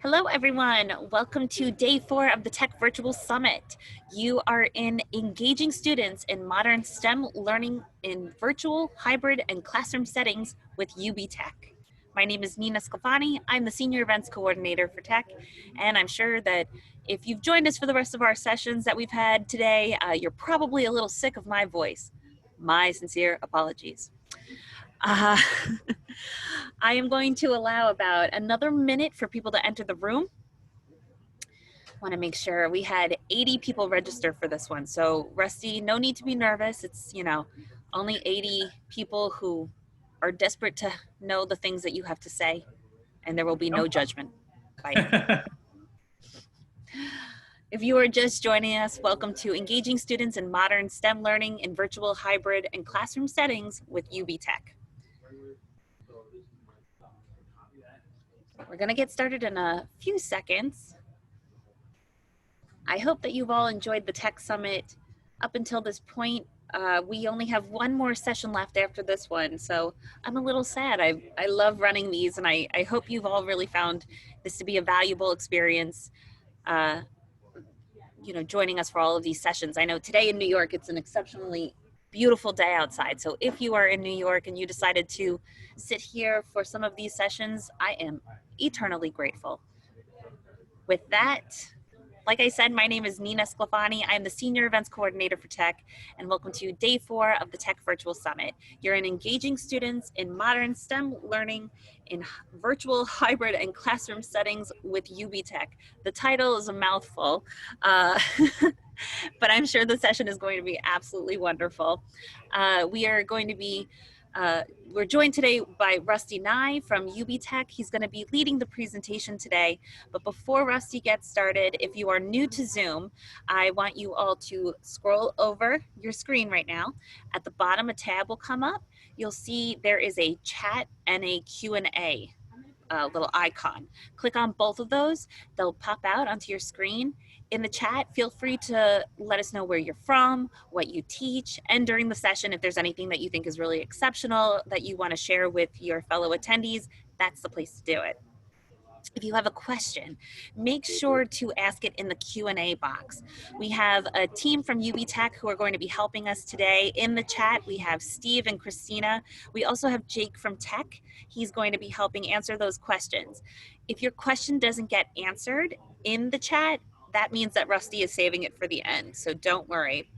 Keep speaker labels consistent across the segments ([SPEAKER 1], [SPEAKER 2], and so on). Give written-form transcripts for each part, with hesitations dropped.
[SPEAKER 1] Hello, everyone. Welcome to day 4 of the Tech Virtual Summit. You are in engaging students in modern STEM learning in virtual, hybrid, and classroom settings with UBTECH. My name is Nina Sclafani. I'm the Senior Events Coordinator for Tech, and I'm sure that if you've joined us for the rest of our sessions that we've had today, you're probably a little sick of my voice. My sincere apologies. Uh, I am going to allow about another minute for people to enter the room. Want to make sure we had 80 people register for this one. So Rusty, no need to be nervous. It's, only 80 people who are desperate to know the things that you have to say, and there will be no judgment by me. If you are just joining us, welcome to Engaging Students in Modern STEM Learning in Virtual, Hybrid, and Classroom Settings with UBTECH. We're going to get started in a few seconds. I hope that you've all enjoyed the Tech Summit up until this point. We only have one more session left after this one, so I'm a little sad. I love running these, and I hope you've all really found this to be a valuable experience, joining us for all of these sessions. I know today in New York, it's an exceptionally beautiful day outside, so if you are in New York and you decided to sit here for some of these sessions, I am eternally grateful. With that, like I said, my name is Nina Sclafani. I'm the Senior Events Coordinator for Tech, and welcome to day 4 of the Tech Virtual Summit. You're in engaging students in modern STEM learning in virtual, hybrid, and classroom settings with UBTECH. The title is a mouthful, but I'm sure the session is going to be absolutely wonderful. We're joined today by Rusty Nye from UBTECH. He's going to be leading the presentation today. But before Rusty gets started, if you are new to Zoom, I want you all to scroll over your screen right now. At the bottom, a tab will come up. You'll see there is a chat and a Q&A little icon. Click on both of those. They'll pop out onto your screen. In the chat, feel free to let us know where you're from, what you teach, and during the session, if there's anything that you think is really exceptional that you want to share with your fellow attendees, that's the place to do it. If you have a question, make sure to ask it in the Q&A box. We have a team from UBTECH who are going to be helping us today. In the chat, we have Steve and Christina. We also have Jake from Tech. He's going to be helping answer those questions. If your question doesn't get answered in the chat, that means that Rusty is saving it for the end, so don't worry.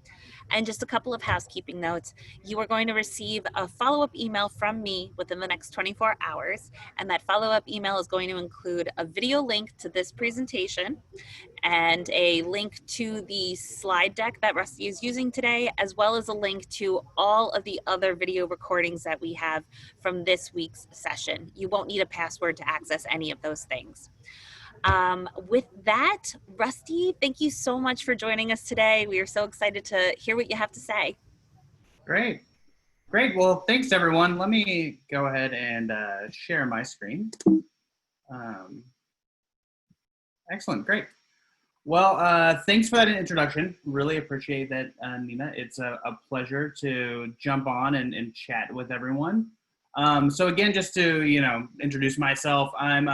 [SPEAKER 1] And just a couple of housekeeping notes. You are going to receive a follow-up email from me within the next 24 hours, and that follow-up email is going to include a video link to this presentation and a link to the slide deck that Rusty is using today, as well as a link to all of the other video recordings that we have from this week's session. You won't need a password to access any of those things. With that, Rusty, thank you so much for joining us today. We are so excited to hear what you have to say.
[SPEAKER 2] Great. Well, thanks everyone. Let me go ahead and share my screen. Excellent, great. Well, thanks for that introduction. Really appreciate that, Nina. It's a pleasure to jump on and chat with everyone. So again, just to introduce myself, I'm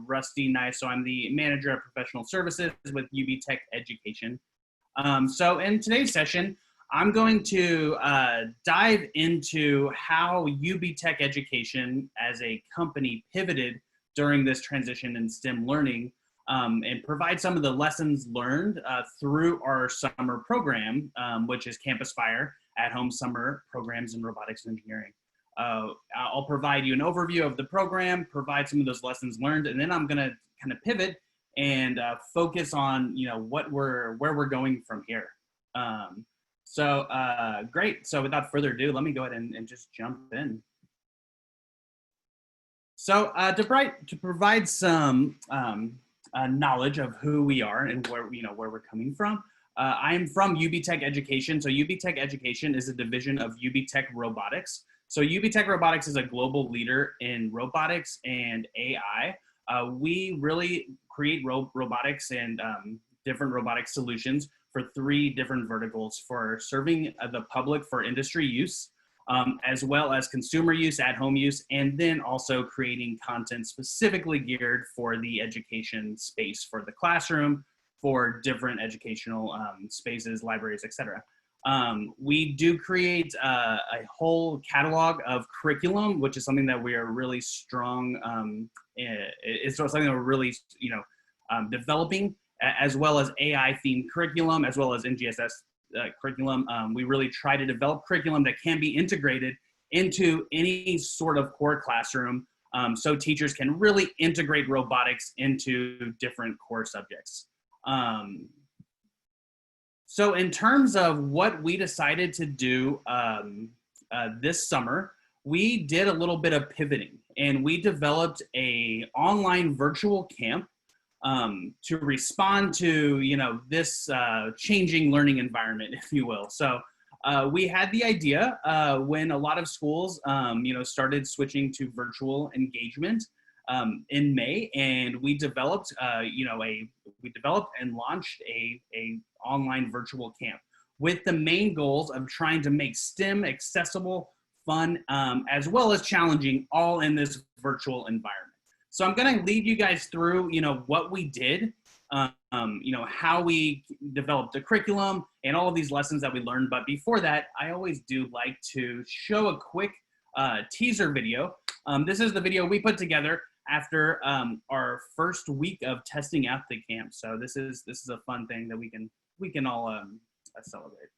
[SPEAKER 2] Rusty Nye, so I'm the manager of professional services with UBTECH Education. So in today's session, I'm going to dive into how UBTECH Education as a company pivoted during this transition in STEM learning, and provide some of the lessons learned through our summer program, which is Campus Fire at-home summer programs in robotics and engineering. I'll provide you an overview of the program, provide some of those lessons learned, and then I'm going to kind of pivot and focus on where we're going from here. Great. So without further ado, let me go ahead and just jump in. So to provide some knowledge of who we are and where we're coming from. I'm from UBTECH Education. So UBTECH Education is a division of UBTECH Robotics. So UBTECH Robotics is a global leader in robotics and AI. We really create robotics and different robotic solutions for 3 different verticals: for serving the public for industry use, as well as consumer use, at-home use, and then also creating content specifically geared for the education space for the classroom, for different educational spaces, libraries, etc. We do create a whole catalog of curriculum, which is something that we are really strong. It's something that we're really, developing, as well as AI themed curriculum, as well as NGSS curriculum. We really try to develop curriculum that can be integrated into any sort of core classroom, so teachers can really integrate robotics into different core subjects. So in terms of what we decided to do this summer, we did a little bit of pivoting, and we developed a online virtual camp to respond to this changing learning environment, if you will. So we had the idea when a lot of schools started switching to virtual engagement in May, and we developed and launched a online virtual camp with the main goals of trying to make STEM accessible, fun, as well as challenging, all in this virtual environment. So I'm going to lead you guys through, what we did, how we developed the curriculum and all of these lessons that we learned. But before that, I always do like to show a quick teaser video. This is the video we put together after our first week of testing out the camp. So this is a fun thing that we can all celebrate.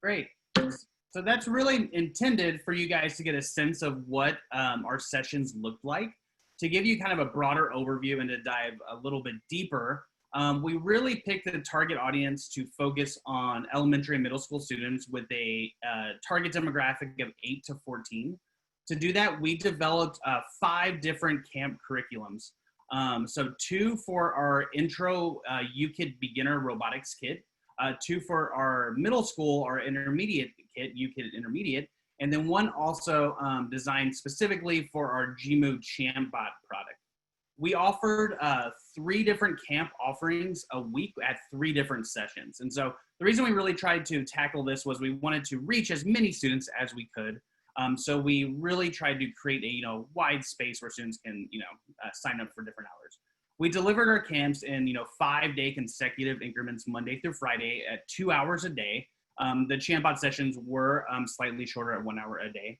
[SPEAKER 2] Great. So that's really intended for you guys to get a sense of what our sessions looked like. To give you kind of a broader overview and to dive a little bit deeper, we really picked the target audience to focus on elementary and middle school students with a target demographic of 8 to 14. To do that, we developed 5 different camp curriculums. So 2 for our intro UKIT beginner robotics kit, 2 for our middle school, our intermediate kit, UKIT intermediate, and then 1 also designed specifically for our GMU Champbot product. We offered 3 different camp offerings a week at 3 different sessions. And so the reason we really tried to tackle this was we wanted to reach as many students as we could. So we really tried to create a wide space where students can sign up for different hours. We delivered our camps in 5-day consecutive increments, Monday through Friday, at 2 hours a day. The Champbot sessions were slightly shorter at 1 hour a day,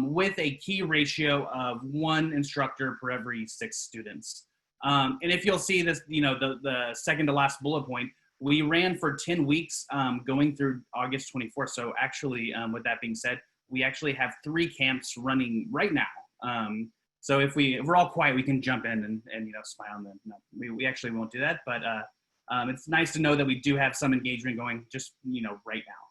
[SPEAKER 2] with a key ratio of 1 instructor per every 6 students. And if you'll see this, the second to last bullet point, we ran for 10 weeks going through August 24th. So actually, with that being said, we actually have 3 camps running right now. So if we're all quiet, we can jump in and smile. And no, we actually won't do that, but it's nice to know that we do have some engagement going just right now.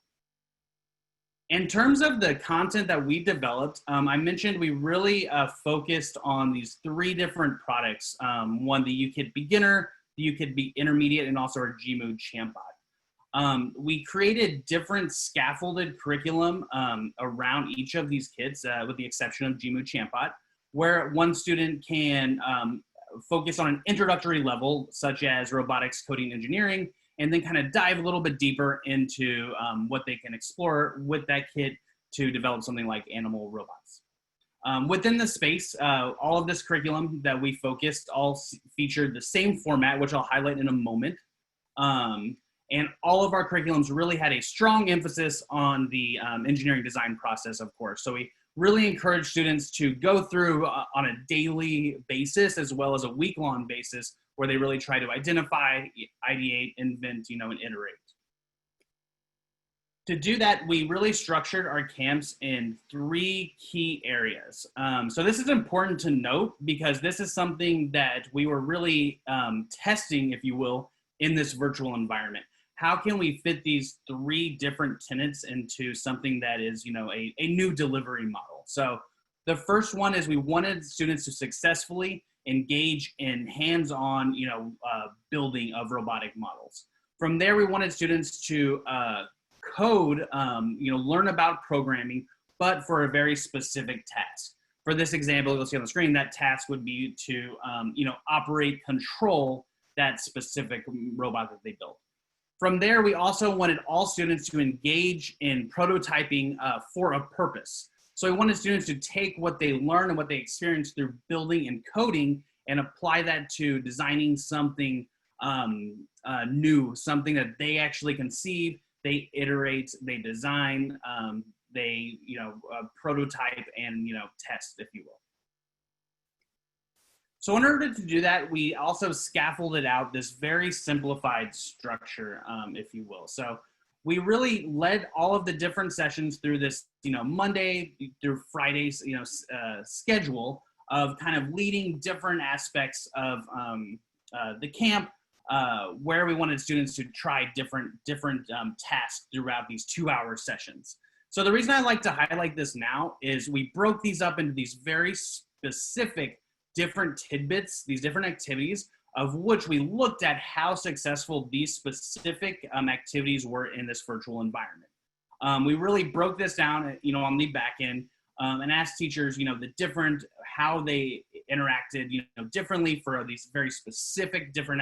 [SPEAKER 2] In terms of the content that we developed, I mentioned we really focused on these 3 different products. 1, the UKIT beginner, the UKIT intermediate, and also our GMU Champbot. We created different scaffolded curriculum around each of these kits, with the exception of GMU Champbot, where one student can focus on an introductory level, such as robotics, coding, engineering, and then kind of dive a little bit deeper into what they can explore with that kit to develop something like animal robots. Within the space, all of this curriculum that we focused all featured the same format, which I'll highlight in a moment. And all of our curriculums really had a strong emphasis on the engineering design process, of course. So we really encourage students to go through on a daily basis as well as a week-long basis where they really try to identify, ideate, invent, and iterate. To do that, we really structured our camps in 3 key areas. So this is important to note because this is something that we were really testing, if you will, in this virtual environment. How can we fit these 3 different tenets into something that is, a new delivery model? So the first one is we wanted students to successfully engage in hands-on, building of robotic models. From there, we wanted students to code, learn about programming, but for a very specific task. For this example, you'll see on the screen, that task would be to, operate, control that specific robot that they built. From there, we also wanted all students to engage in prototyping for a purpose. So we wanted students to take what they learn and what they experience through building and coding and apply that to designing something new, something that they actually conceive, they iterate, they design, they prototype and test, if you will. So in order to do that, we also scaffolded out this very simplified structure, if you will. So we really led all of the different sessions through this, Monday through Fridays, schedule of kind of leading different aspects of the camp, where we wanted students to try different tasks throughout these 2-hour sessions. So the reason I like to highlight this now is we broke these up into these very specific different tidbits, these different activities, of which we looked at how successful these specific activities were in this virtual environment. We really broke this down, on the back end, and asked teachers, how they interacted, differently for these very specific different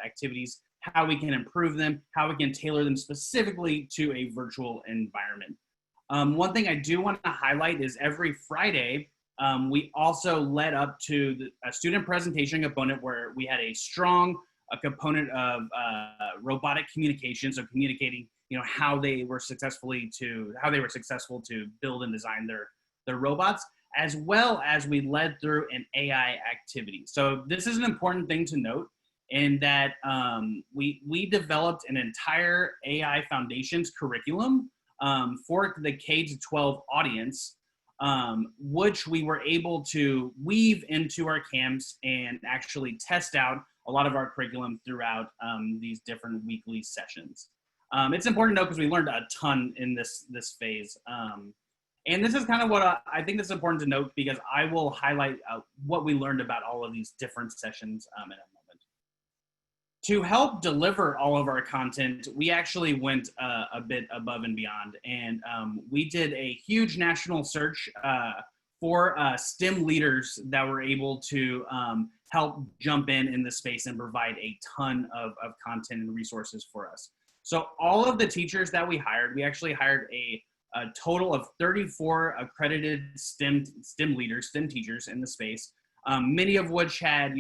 [SPEAKER 2] activities, how we can improve them, how we can tailor them specifically to a virtual environment. One thing I do want to highlight is every Friday, we also led up to a student presentation component where we had a strong component of robotic communication, so communicating, how they were successful to build and design their robots, as well as we led through an AI activity. So this is an important thing to note in that we developed an entire AI Foundations curriculum for the K-12 audience, which we were able to weave into our camps and actually test out a lot of our curriculum throughout these different weekly sessions. It's important to note because we learned a ton in this phase. And this is kind of what I think this is important to note because I will highlight what we learned about all of these different sessions in a moment. To help deliver all of our content, we actually went a bit above and beyond, and we did a huge national search for STEM leaders that were able to help jump in the space and provide a ton of content and resources for us. So all of the teachers that we hired, we actually hired a total of 34 accredited STEM leaders, STEM teachers in the space. Many of which had,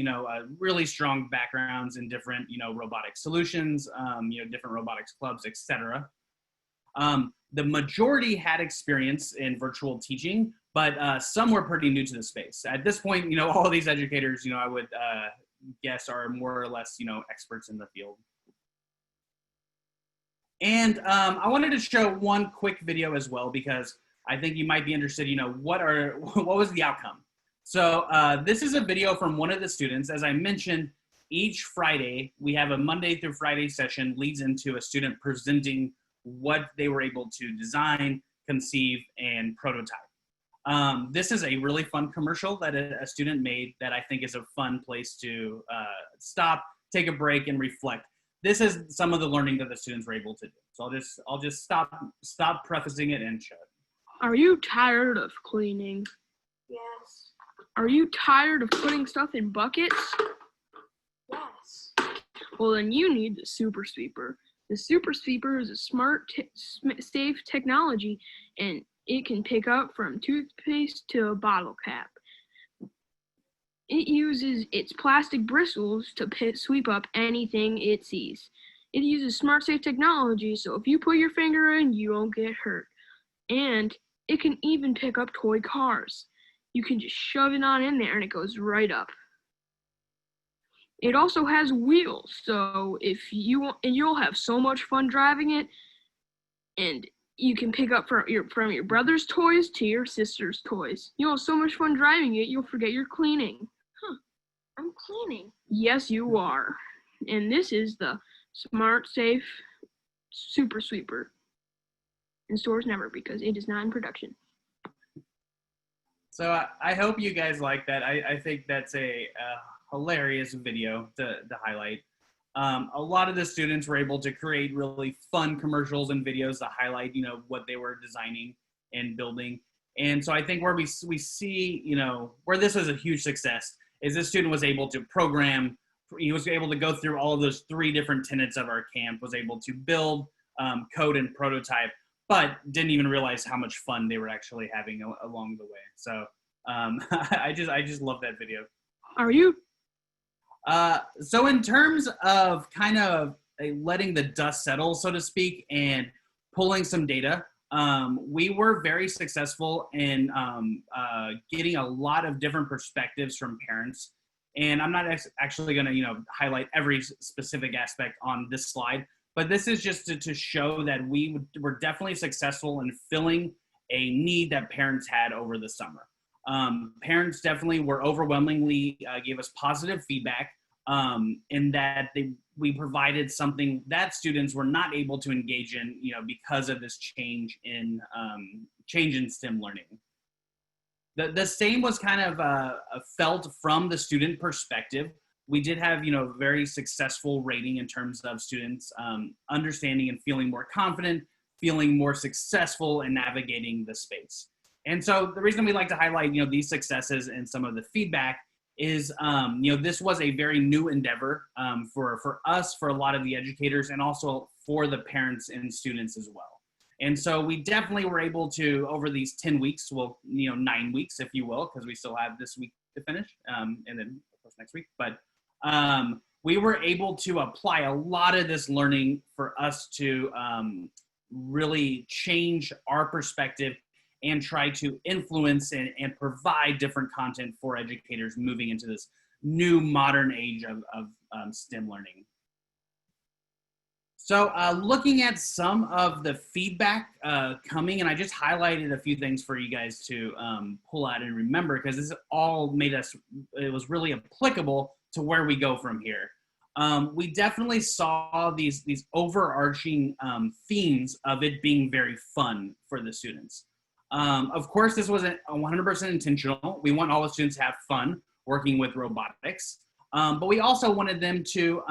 [SPEAKER 2] really strong backgrounds in different, robotic solutions, different robotics clubs, etc. The majority had experience in virtual teaching, but some were pretty new to the space. At this point, all of these educators, I would guess are more or less, experts in the field. And I wanted to show one quick video as well, because I think you might be interested, what was the outcome? So this is a video from one of the students. As I mentioned, each Friday, we have a Monday through Friday session leads into a student presenting what they were able to design, conceive, and prototype. This is a really fun commercial that a student made that I think is a fun place to stop, take a break, and reflect. This is some of the learning that the students were able to do. So I'll just stop prefacing it and show it.
[SPEAKER 3] Are you tired of cleaning?
[SPEAKER 4] Yes.
[SPEAKER 3] Are you tired of putting stuff in buckets? Well, then you need the Super Sweeper. The Super Sweeper is a smart, safe technology, and it can pick up from toothpaste to a bottle cap. It uses its plastic bristles to sweep up anything it sees. It uses smart, safe technology, so if you put your finger in, you won't get hurt. And it can even pick up toy cars. You can just shove it on in there and it goes right up. It also has wheels, so if you want, and you'll have so much fun driving it, and you can pick up from your brother's toys to your sister's toys. You'll have so much fun driving it, you'll forget you're cleaning. I'm cleaning. Yes, you are. And this is the Smart Safe Super Sweeper. In stores never, because it is not in production.
[SPEAKER 2] So I hope you guys like that. I think that's a hilarious video to highlight. A lot of the students were able to create really fun commercials and videos to highlight, what they were designing and building. And so I think where we see, where this was a huge success is this student was able to program. He was able to go through all of those 3 different tenets of our camp, was able to build, code, and prototype, but didn't even realize how much fun they were actually having along the way. So I just love that video.
[SPEAKER 3] Are you?
[SPEAKER 2] So in terms of kind of letting the dust settle, so to speak, and pulling some data, we were very successful in getting a lot of different perspectives from parents. And I'm not actually going to, highlight every specific aspect on this slide, but this is just to show that we were definitely successful in filling a need that parents had over the summer. Parents definitely were overwhelmingly gave us positive feedback in that we provided something that students were not able to engage in, because of this change in STEM learning. The same was kind of felt from the student perspective. We did have, very successful rating in terms of students understanding and feeling more confident, feeling more successful in navigating the space. And so the reason we like to highlight, these successes and some of the feedback is, this was a very new endeavor for us, for a lot of the educators, and also for the parents and students as well. And so we definitely were able to, over these 10 weeks, 9 weeks, if you will, because we still have this week to finish, and then of course next week, but we were able to apply a lot of this learning for us to really change our perspective and try to influence and provide different content for educators moving into this new modern age of STEM learning. So looking at some of the feedback coming, and I just highlighted a few things for you guys to pull out and remember, because this all it was really applicable to where we go from here. We definitely saw these overarching themes of it being very fun for the students. Of course, this wasn't 100% intentional. We want all the students to have fun working with robotics, but we also wanted them to,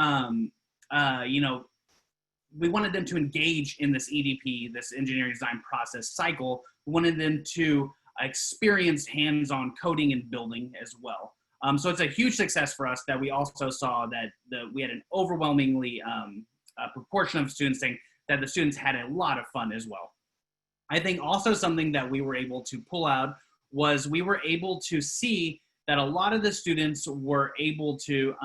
[SPEAKER 2] we wanted them to engage in this EDP, this engineering design process cycle. We wanted them to experience hands-on coding and building as well. So it's a huge success for us that we also saw that we had an overwhelmingly proportion of students saying that the students had a lot of fun as well. I think also something that we were able to pull out was we were able to see that a lot of the students were able to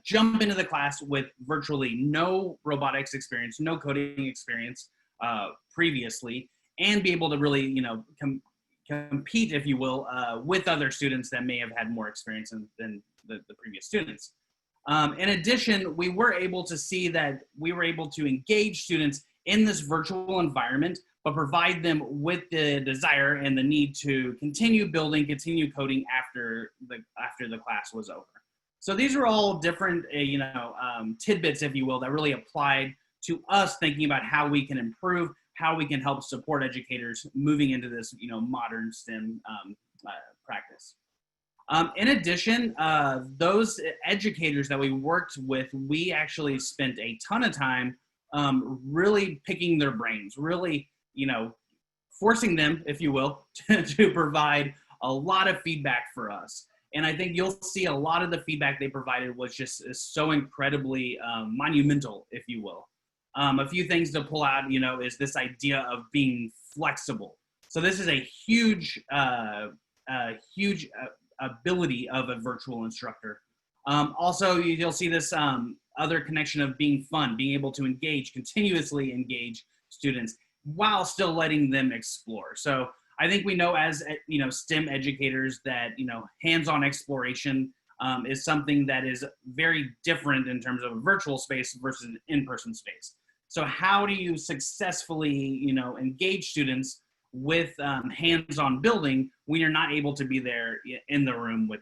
[SPEAKER 2] jump into the class with virtually no robotics experience, no coding experience previously, and be able to really, compete, if you will, with other students that may have had more experience than the previous students. In addition, we were able to see that we were able to engage students in this virtual environment, but provide them with the desire and the need to continue building, continue coding after the class was over. So these are all different, tidbits, if you will, that really applied to us thinking about how we can improve, how we can help support educators moving into this, modern STEM practice. In addition, those educators that we worked with, we actually spent a ton of time really picking their brains, really, forcing them, if you will, to provide a lot of feedback for us. And I think you'll see a lot of the feedback they provided was just so incredibly monumental, if you will. A few things to pull out, is this idea of being flexible. So this is a huge ability of a virtual instructor. Also, you'll see this other connection of being fun, being able to continuously engage students while still letting them explore. So I think we know as STEM educators that hands-on exploration is something that is very different in terms of a virtual space versus an in-person space. So how do you successfully engage students with hands-on building when you're not able to be there in the room with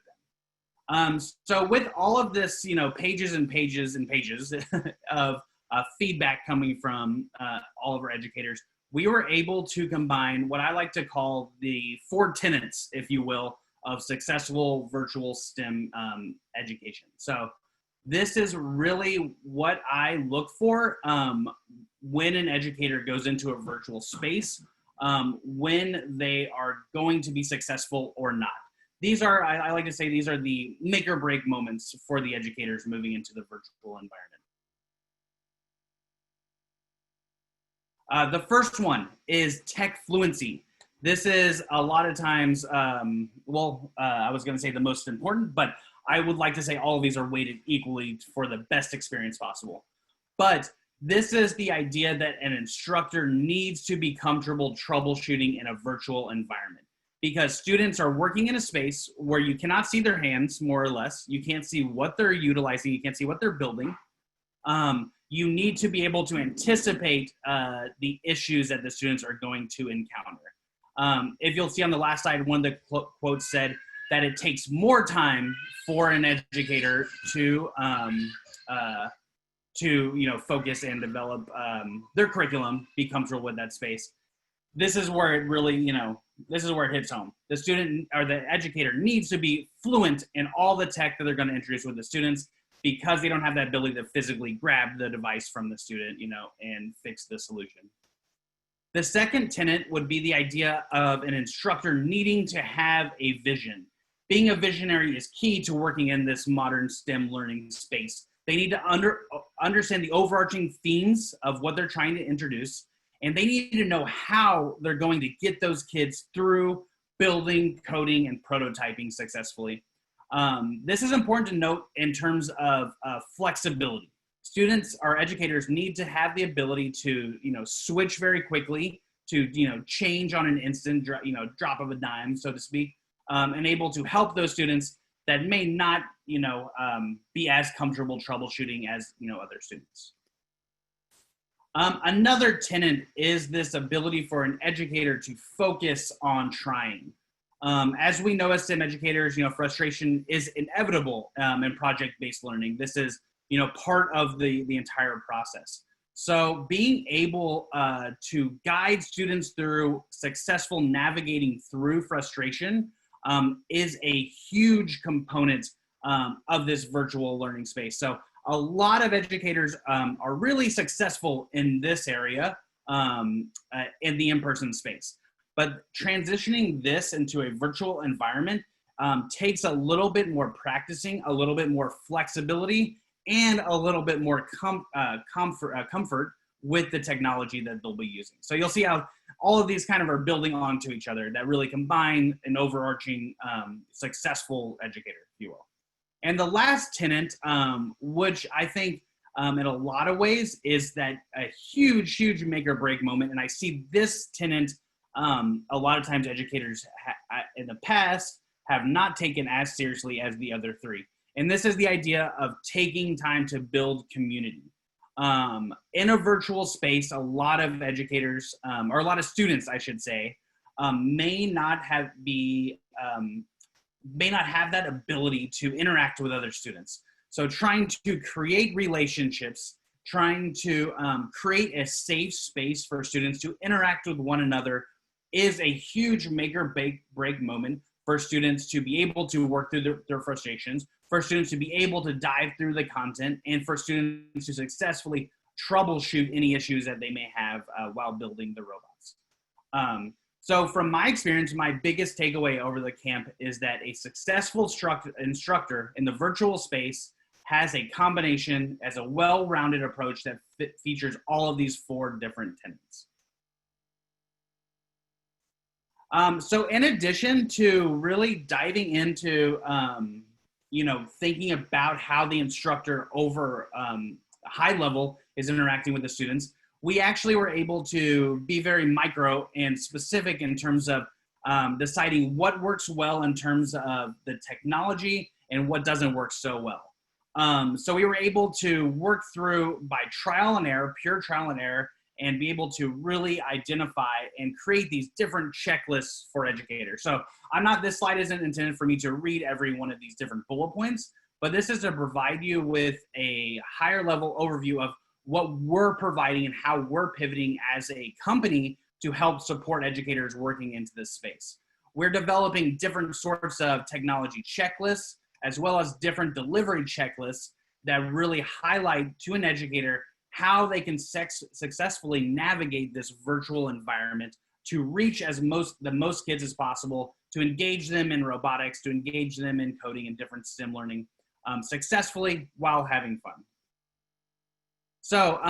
[SPEAKER 2] them? So with all of this, pages and pages and pages of feedback coming from all of our educators, we were able to combine what I like to call the 4 tenets, if you will, of successful virtual STEM education. So this is really what I look for when an educator goes into a virtual space, when they are going to be successful or not. These are, I like to say, these are the make or break moments for the educators moving into the virtual environment. The first one is tech fluency. This is a lot of times, I was going to say the most important, but I would like to say all of these are weighted equally for the best experience possible. But this is the idea that an instructor needs to be comfortable troubleshooting in a virtual environment, because students are working in a space where you cannot see their hands, more or less. You can't see what they're utilizing. You can't see what they're building. You need to be able to anticipate the issues that the students are going to encounter. If you'll see on the last slide, one of the quotes said that it takes more time for an educator to focus and develop their curriculum, be comfortable with that space. This is where it really, this is where it hits home. The student or the educator needs to be fluent in all the tech that they're going to introduce with the students, because they don't have that ability to physically grab the device from the student, and fix the solution. The second tenet would be the idea of an instructor needing to have a vision. Being a visionary is key to working in this modern STEM learning space. They need to understand the overarching themes of what they're trying to introduce, and they need to know how they're going to get those kids through building, coding, and prototyping successfully. This is important to note in terms of flexibility. Students or educators need to have the ability to, switch very quickly, to, change on an instant, drop of a dime, so to speak, and able to help those students that may not, be as comfortable troubleshooting as, other students. Another tenet is this ability for an educator to focus on trying. As we know as STEM educators, frustration is inevitable in project-based learning. This is, part of the entire process. So being able to guide students through successful navigating through frustration is a huge component of this virtual learning space. So a lot of educators are really successful in this area in the in-person space. But transitioning this into a virtual environment takes a little bit more practicing, a little bit more flexibility, and a little bit more comfort with the technology that they'll be using. So you'll see how all of these kind of are building onto each other that really combine an overarching successful educator, if you will. And the last tenet, which I think in a lot of ways is that a huge, huge make or break moment. And I see this tenet a lot of times educators in the past have not taken as seriously as the other 3. And this is the idea of taking time to build community. In a virtual space, a lot of educators, or a lot of students, I should say, may not have that ability to interact with other students. So trying to create relationships, trying to create a safe space for students to interact with one another is a huge make or break moment for students to be able to work through their frustrations, for students to be able to dive through the content, and for students to successfully troubleshoot any issues that they may have while building the robots. So from my experience, my biggest takeaway over the camp is that a successful instructor in the virtual space has a combination as a well-rounded approach that features all of these 4 different tenets. So in addition to really diving into, thinking about how the instructor over a high level is interacting with the students, we actually were able to be very micro and specific in terms of deciding what works well in terms of the technology and what doesn't work so well. So we were able to work through by trial and error, pure trial and error, and be able to really identify and create these different checklists for educators. So this slide isn't intended for me to read every one of these different bullet points, but this is to provide you with a higher level overview of what we're providing and how we're pivoting as a company to help support educators working into this space. We're developing different sorts of technology checklists, as well as different delivery checklists that really highlight to an educator how they can successfully navigate this virtual environment to reach the most kids as possible, to engage them in robotics, to engage them in coding and different STEM learning successfully while having fun. So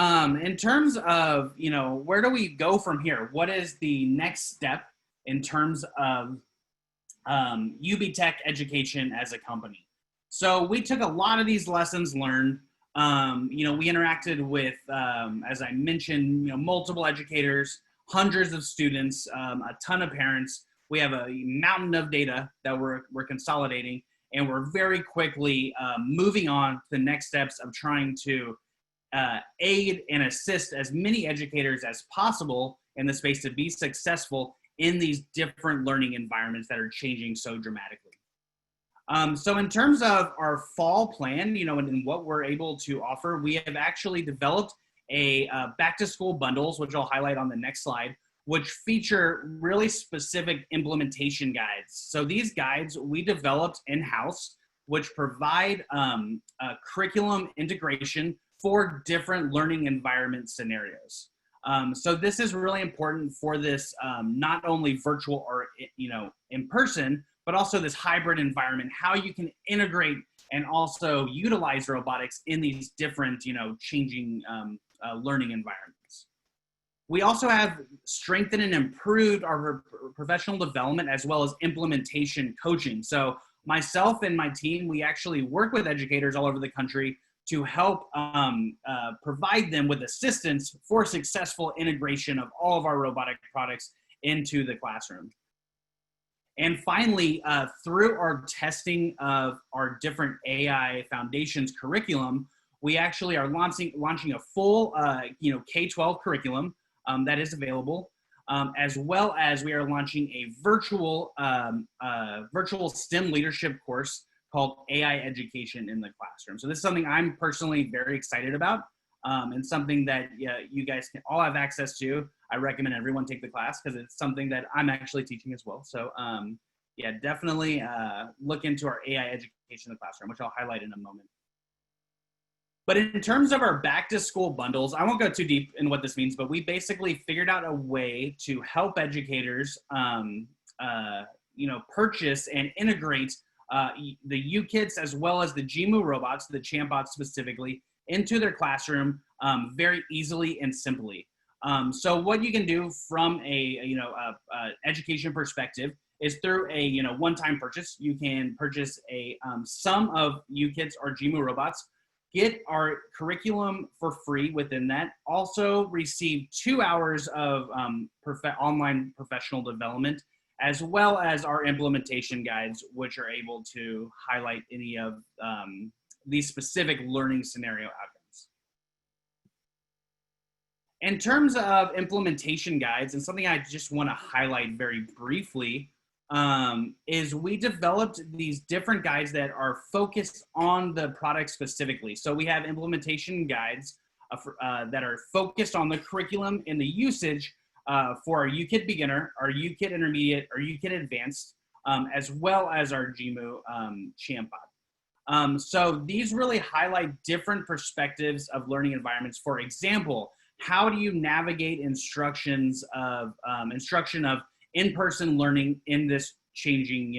[SPEAKER 2] in terms of, where do we go from here? What is the next step in terms of UBTECH Education as a company? So we took a lot of these lessons learned. We interacted with, as I mentioned, multiple educators, hundreds of students, a ton of parents. We have a mountain of data that we're consolidating, and we're very quickly moving on to the next steps of trying to aid and assist as many educators as possible in the space to be successful in these different learning environments that are changing so dramatically. So in terms of our fall plan, and what we're able to offer, we have actually developed a back to school bundles, which I'll highlight on the next slide, which feature really specific implementation guides. So these guides we developed in-house, which provide curriculum integration for different learning environment scenarios. So this is really important for this not only virtual or in person, but also this hybrid environment, how you can integrate and also utilize robotics in these different changing learning environments. We also have strengthened and improved our professional development as well as implementation coaching. So myself and my team, we actually work with educators all over the country to help provide them with assistance for successful integration of all of our robotic products into the classroom. And finally, through our testing of our different AI Foundations curriculum, we actually are launching a full K-12 curriculum that is available, as well as we are launching a virtual STEM leadership course called AI Education in the Classroom. So this is something I'm personally very excited about, and something that you guys can all have access to. I recommend everyone take the class because it's something that I'm actually teaching as well. So definitely look into our AI Education in the Classroom, which I'll highlight in a moment. But in terms of our back to school bundles, I won't go too deep in what this means, but we basically figured out a way to help educators purchase and integrate the UKITs as well as the GMU robots, the ChampBots specifically, into their classroom very easily and simply. So what you can do from a education perspective is through a one-time purchase. You can purchase a sum of UKITs or GMU robots, get our curriculum for free within that. Also receive 2 hours of online professional development, as well as our implementation guides, which are able to highlight any of these specific learning scenario outcomes. In terms of implementation guides, and something I just want to highlight very briefly, is we developed these different guides that are focused on the product specifically. So we have implementation guides that are focused on the curriculum and the usage for our UKIT beginner, our UKIT intermediate, our UKIT advanced, as well as our GMU ChampBot. So these really highlight different perspectives of learning environments. For example, how do you navigate instruction of in-person learning in this changing,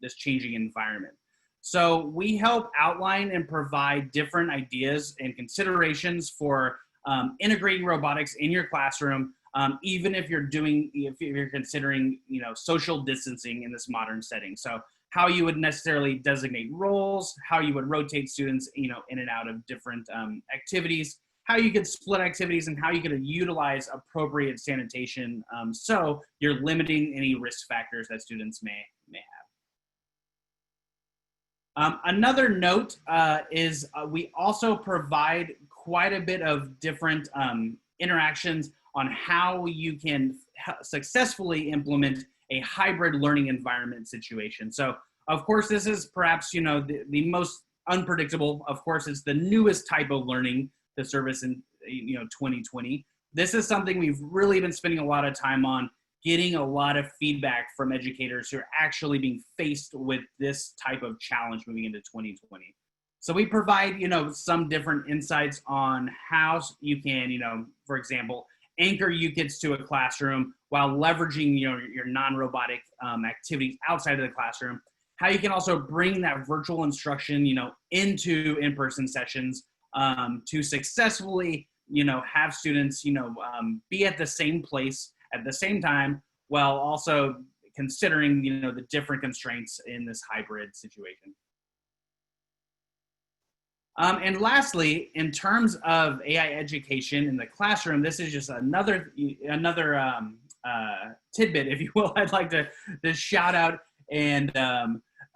[SPEAKER 2] this changing environment. So we help outline and provide different ideas and considerations for integrating robotics in your classroom, even if you're considering, social distancing in this modern setting. So how you would necessarily designate roles, how you would rotate students, in and out of different activities, how you could split activities, and how you could utilize appropriate sanitation, so you're limiting any risk factors that students may have. Another note is we also provide quite a bit of different interactions on how you can successfully implement a hybrid learning environment situation. So, of course, this is perhaps, the most unpredictable. Of course, it's the newest type of learning to service in, 2020. This is something we've really been spending a lot of time on, getting a lot of feedback from educators who are actually being faced with this type of challenge moving into 2020. So we provide, some different insights on how you can, for example, anchor UKITs to a classroom while leveraging, your non-robotic activities outside of the classroom. How you can also bring that virtual instruction, into in-person sessions to successfully, have students, be at the same place at the same time, while also considering, the different constraints in this hybrid situation. And lastly, in terms of AI education in the classroom, this is just another tidbit, if you will. I'd like to shout out and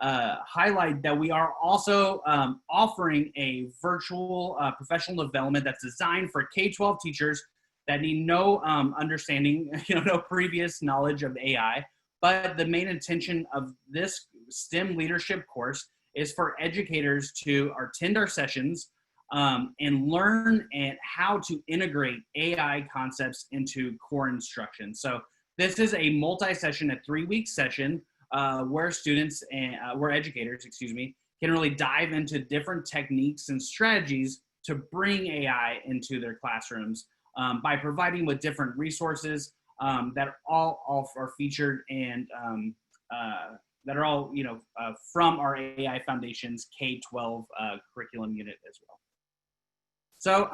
[SPEAKER 2] highlight that we are also offering a virtual professional development that's designed for K-12 teachers that need no understanding, no previous knowledge of AI. But the main intention of this STEM leadership course is for educators to attend our sessions and learn how to integrate AI concepts into core instruction. So this is a multi-session, a 3-week session where students and where educators, can really dive into different techniques and strategies to bring AI into their classrooms by providing with different resources that all are featured and that are all, from our AI Foundation's K-12 curriculum unit as well. So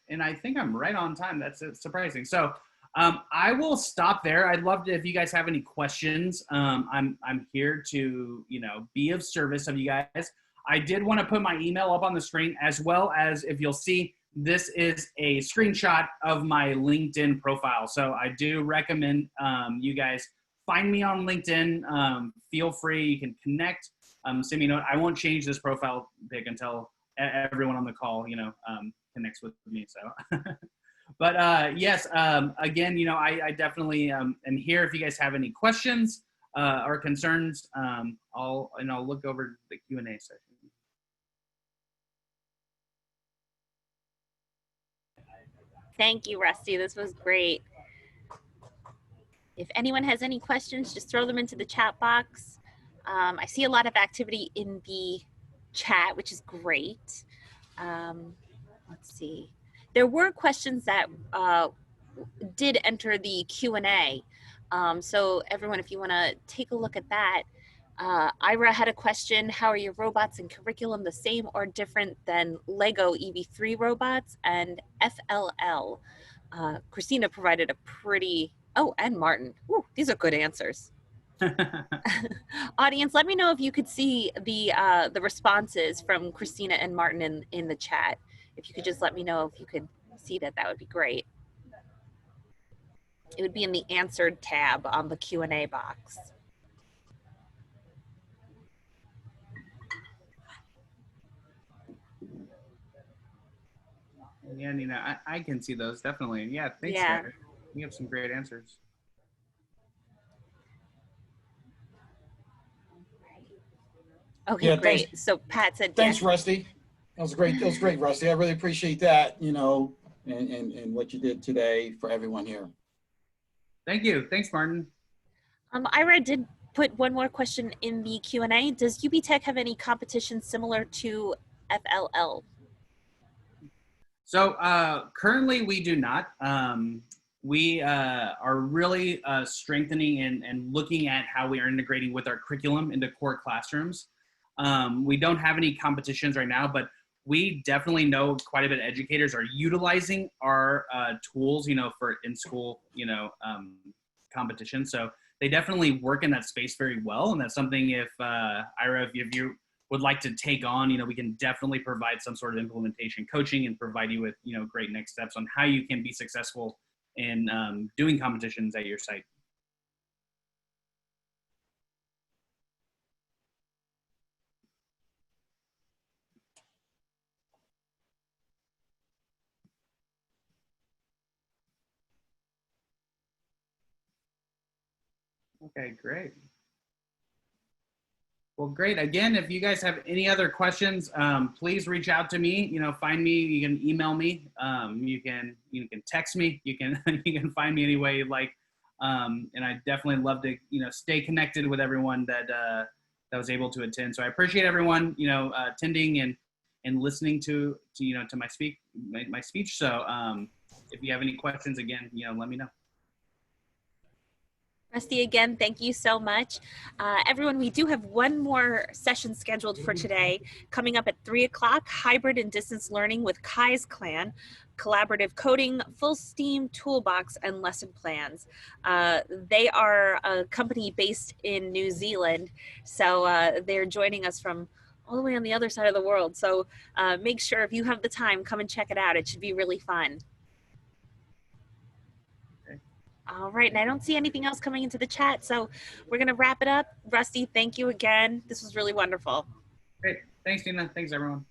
[SPEAKER 2] and I think I'm right on time. That's surprising. So I will stop there. I'd love to, if you guys have any questions, I'm here to, be of service of you guys. I did want to put my email up on the screen, as well as, if you'll see, this is a screenshot of my LinkedIn profile. So I do recommend you guys find me on LinkedIn. Feel free, you can connect. Send me a note. I won't change this profile pic until everyone on the call, connects with me. So, but yes, again, I definitely am here if you guys have any questions or concerns. I'll look over the Q&A session.
[SPEAKER 1] Thank you, Rusty. This was great. If anyone has any questions, just throw them into the chat box. I see a lot of activity in the chat, which is great. Let's see. There were questions that did enter the Q&A. So everyone, if you want to take a look at that. Ira had a question: how are your robots and curriculum the same or different than Lego EV3 robots and FLL? Christina provided a pretty, and Martin. Ooh, these are good answers. Audience, let me know if you could see the responses from Christina and Martin in the chat. If you could just let me know if you could see that, that would be great. It would be in the answered tab on the Q&A box.
[SPEAKER 2] Yeah, Nina, I can see those, definitely. Yeah, thanks,
[SPEAKER 1] Yeah.
[SPEAKER 2] guys. You have some great answers.
[SPEAKER 1] Okay,
[SPEAKER 4] Yeah,
[SPEAKER 1] great.
[SPEAKER 4] thanks.
[SPEAKER 1] So Pat said
[SPEAKER 4] Thanks,
[SPEAKER 1] yes.
[SPEAKER 4] Rusty. That was great. That was great, Rusty. I really appreciate that, and what you did today for everyone here.
[SPEAKER 2] Thank you. Thanks, Martin.
[SPEAKER 1] Ira did put one more question in the Q&A. Does UBTECH have any competition similar to FLL?
[SPEAKER 2] So currently we do not. we are really strengthening and looking at how we are integrating with our curriculum into core classrooms. We don't have any competitions right now, but we definitely know quite a bit of educators are utilizing our tools, for in-school, competition. So they definitely work in that space very well. And that's something if, Ira, if you would like to take on, we can definitely provide some sort of implementation coaching and provide you with, great next steps on how you can be successful in doing competitions at your site. Okay, great. Well, great. Again, if you guys have any other questions, please reach out to me. Find me. You can email me. You can text me. You can you can find me any way you like. And I definitely love to stay connected with everyone that was able to attend. So I appreciate everyone attending and listening to my speech. So if you have any questions, again, let me know.
[SPEAKER 1] Rusty, again, thank you so much. Everyone, we do have one more session scheduled for today, coming up at 3 o'clock, Hybrid and Distance Learning with Kai's Clan, Collaborative Coding, Full Steam Toolbox, and Lesson Plans. They are a company based in New Zealand, so they're joining us from all the way on the other side of the world. So make sure if you have the time, come and check it out. It should be really fun. All right, and I don't see anything else coming into the chat, so we're going to wrap it up. Rusty, thank you again. This was really wonderful.
[SPEAKER 2] Great. Thanks, Tina. Thanks, everyone.